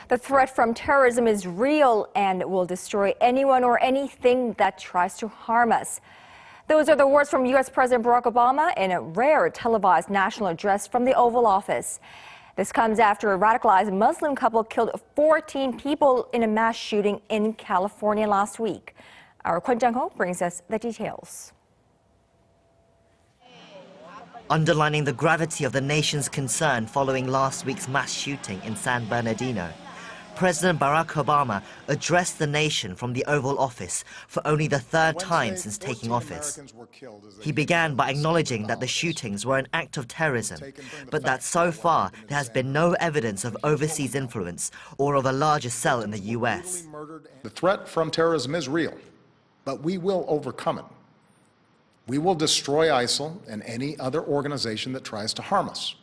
The threat from terrorism is real and will destroy anyone or anything that tries to harm us. Those are the words from U.S. President Barack Obama in a rare televised national address from the Oval Office. This comes after a radicalized Muslim couple killed 14 people in a mass shooting in California last week. Our Kwon Jang Ho brings us the details. Underlining the gravity of the nation's concern following last week's mass shooting in San Bernardino, President Barack Obama addressed the nation from the Oval Office for only the third time since taking office. He began by acknowledging that the shootings were an act of terrorism, but that so far there has been no evidence of overseas influence or of a larger cell in the U.S. The threat from terrorism is real, but we will overcome it. We will destroy ISIL and any other organization that tries to harm us.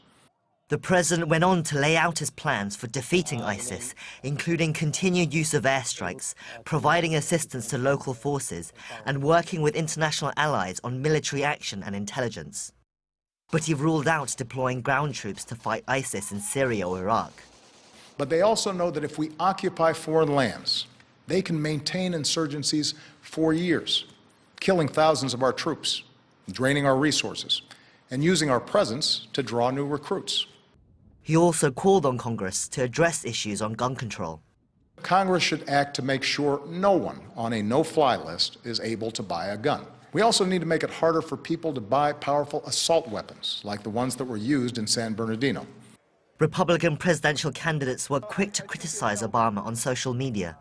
The president went on to lay out his plans for defeating ISIS, including continued use of airstrikes, providing assistance to local forces, and working with international allies on military action and intelligence. But he ruled out deploying ground troops to fight ISIS in Syria or Iraq. But they also know that if we occupy foreign lands, they can maintain insurgencies for years, killing thousands of our troops, draining our resources, and using our presence to draw new recruits. He also called on Congress to address issues on gun control. Congress should act to make sure no one on a no-fly list is able to buy a gun. We also need to make it harder for people to buy powerful assault weapons, like the ones that were used in San Bernardino. Republican presidential candidates were quick to criticize Obama on social media.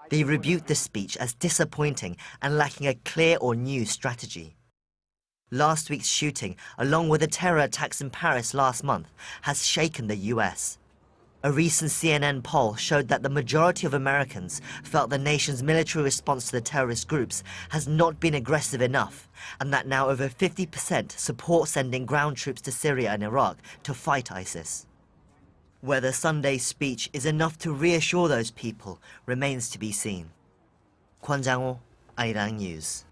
They rebuked the speech as disappointing and lacking a clear or new strategy. Last week's shooting, along with the terror attacks in Paris last month, has shaken the U.S. A recent CNN poll showed that the majority of Americans felt the nation's military response to the terrorist groups has not been aggressive enough, and that now over 50% support sending ground troops to Syria and Iraq to fight ISIS. Whether Sunday's speech is enough to reassure those people remains to be seen. Kwon Jang Ho, Arirang News.